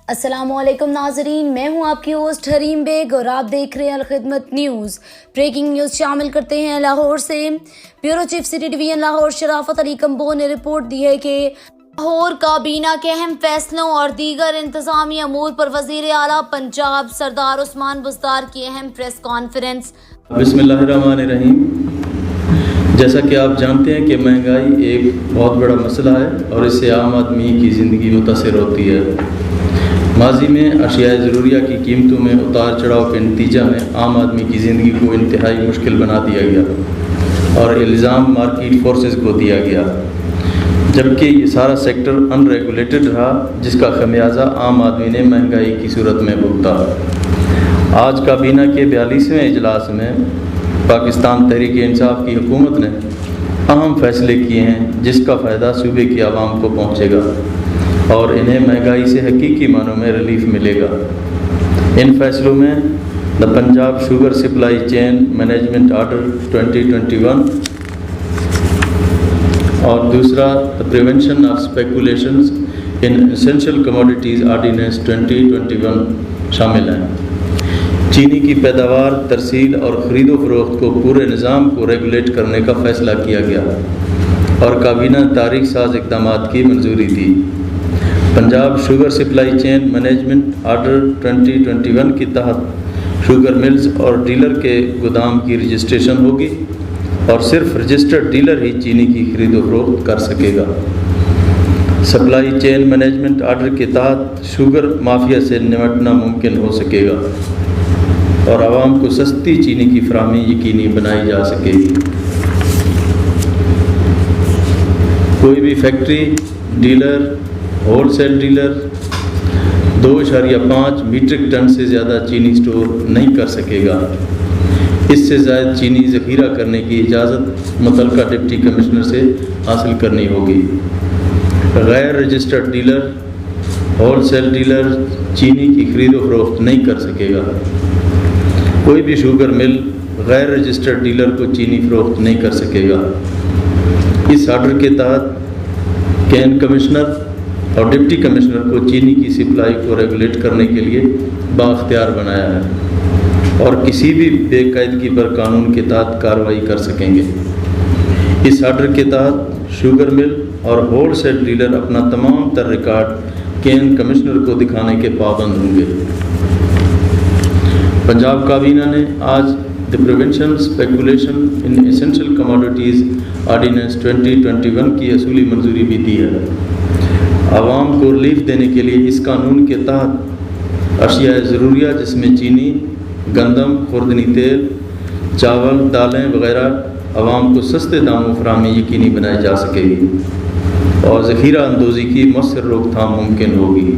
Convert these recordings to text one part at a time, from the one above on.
السلام علیکم ناظرین، میں ہوں آپ کی ہوسٹ حریم بیگ اور آپ دیکھ رہے ہیں الخدمت نیوز۔ بریکنگ نیوز شامل کرتے ہیں لاہور سے۔ Bureau chief city division Lahore Sharafat Ali Kamboh نے رپورٹ دی ہے کہ لاہور کابینہ کے اہم فیصلوں اور دیگر انتظامی امور پر وزیر اعلیٰ پنجاب سردار عثمان بزدار کی اہم پریس کانفرنس۔ بسم اللہ الرحمن الرحیم۔ جیسا کہ آپ جانتے ہیں کہ مہنگائی ایک بہت بڑا مسئلہ ہے اور اس سے عام آدمی کی زندگی متاثر ہوتی ہے۔ ماضی میں اشیاء ضروریہ کی قیمتوں میں اتار چڑھاؤ کے نتیجہ میں عام آدمی کی زندگی کو انتہائی مشکل بنا دیا گیا اور الزام مارکیٹ فورسز کو دیا گیا، جبکہ یہ سارا سیکٹر ان ریگولیٹڈ رہا، جس کا خمیازہ عام آدمی نے مہنگائی کی صورت میں بھگتا۔ آج کابینہ کے 42ویں اجلاس میں پاکستان تحریک انصاف کی حکومت نے اہم فیصلے کیے ہیں جس کا فائدہ صوبے کی عوام کو پہنچے گا اور انہیں مہنگائی سے حقیقی معنوں میں ریلیف ملے گا۔ ان فیصلوں میں the Punjab sugar supply chain management order 2021 اور دوسرا the prevention of speculations in essential commodities ordinance 2021 شامل ہیں۔ چینی کی پیداوار، ترسیل اور خرید و فروخت کو پورے نظام کو ریگولیٹ کرنے کا فیصلہ کیا گیا اور کابینہ نے تاریخ ساز اقدامات کی منظوری دی۔ Punjab sugar supply chain management order 2021 کے تحت شوگر ملز اور ڈیلر کے گودام کی رجسٹریشن ہوگی اور صرف رجسٹرڈ ڈیلر ہی چینی کی خرید و فروخت کر سکے گا۔ سپلائی چین مینجمنٹ آرڈر کے تحت شوگر مافیا سے نمٹنا ممکن ہو سکے گا اور عوام کو سستی چینی کی فراہمی یقینی بنائی جا سکے گی۔ کوئی بھی factory, dealer, wholesale dealer 2.5 metric ton سے زیادہ چینی سٹور نہیں کر سکے گا۔ اس سے زائد چینی ذخیرہ کرنے کی اجازت متعلقہ ڈپٹی کمشنر سے حاصل کرنی ہوگی۔ غیر registered dealer, wholesale dealer چینی کی خرید و فروخت نہیں کر سکے گا۔ کوئی بھی شوگر مل غیر رجسٹرڈ ڈیلر کو چینی فروخت نہیں کر سکے گا۔ اس آرڈر کے تحت کین کمشنر اور ڈپٹی کمشنر کو چینی کی سپلائی کو ریگولیٹ کرنے کے لیے بااختیار بنایا ہے اور کسی بھی بے قاعدگی پر قانون کے تحت کارروائی کر سکیں گے۔ اس آرڈر کے تحت شوگر مل اور ہول سیل ڈیلر اپنا تمام تر ریکارڈ کین کمشنر کو دکھانے کے پابند ہوں گے۔ پنجاب کابینہ نے آج دی پریونشن اسپیکولیشن ان اسینشیل کموڈیٹیز آرڈیننس 2021 کی اصولی منظوری بھی دی ہے۔ عوام کو ریلیف دینے کے لیے اس قانون کے تحت اشیاء ضروریہ جس میں چینی، گندم، خوردنی تیل، چاول، دالیں وغیرہ عوام کو سستے داموں فراہمی یقینی بنائی جا سکے گی اور ذخیرہ اندوزی کی مؤثر روک تھام ممکن ہوگی۔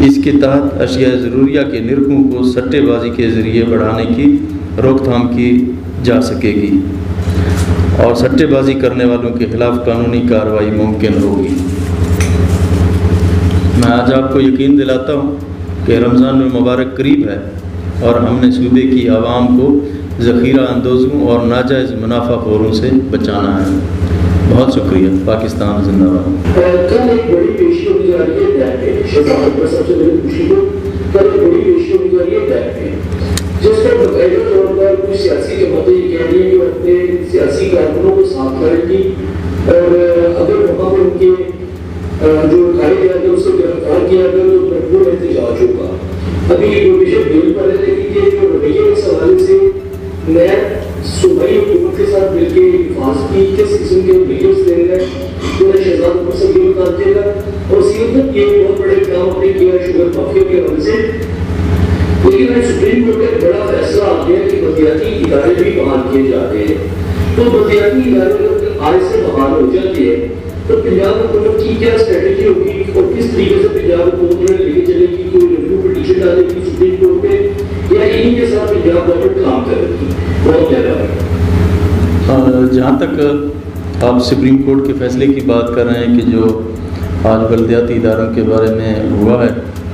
اس کے تحت اشیاء ضروریہ کے نرخوں کو سٹے بازی کے ذریعے بڑھانے کی روک تھام کی جا سکے گی اور سٹے بازی کرنے والوں کے خلاف قانونی کارروائی ممکن ہوگی۔ میں آج آپ کو یقین دلاتا ہوں کہ رمضان المبارک قریب ہے اور ہم نے صوبے کی عوام کو ذخیرہ اندوزوں اور ناجائز منافع خوروں سے بچانا ہے۔ بہت شکریہ۔ پاکستان زندہ باد۔ کل ایک بڑی پیشی ہونے جا رہی ہے شہزاد پر سب سے بڑی خوشی کو کل ایک بڑی پیشی ہونے جا رہی ہے جس پر باقاعدہ طور پر کچھ سیاسی جماعتیں یہ کہہ رہی ہیں کہ اپنے سیاسی کارکنوں کو ساتھ لائیں گی اور اگر وہاں پر ان کے جو اٹھائے گئے تھے اس سے گرفتار کیا گیا تو بھرپور احتجاج ہوگا۔ ابھی یہ پروویژن بل پر ہے لیکن یہ جو رویے کے حوالے سے میں صوبائی حکومت کے ساتھ مل کے حفاظتی کس قسم کے ویڈیوز دے رہے ہیں جو شہزاد پر سب یہ بتا دے گا اور سیاست یہ بہت بڑے کام اپنے کیا شوگر مافیا کے حوالے سے۔ لیکن سپریم کورٹ کا بڑا فیصلہ آ گیا کہ بلدیاتی ادارے بھی بحال کیے جاتے ہیں، تو بلدیاتی ادارے اگر آج سے بحال ہو جاتے ہیں تو پنجاب حکومت کی کیا اسٹریٹجی ہوگی اور کس طریقے سے پنجاب حکومت لے کے چلے گی؟ کوئی ریویو پٹیشن ڈالے گی سپریم کورٹ پہ یا انہیں کے ساتھ پنجاب گورنمنٹ کام کرے گی؟ بہت زیادہ جہاں تک آپ سپریم کورٹ کے فیصلے کی بات کر رہے ہیں کہ جو آج بلدیاتی اداروں کے بارے میں ہوا ہے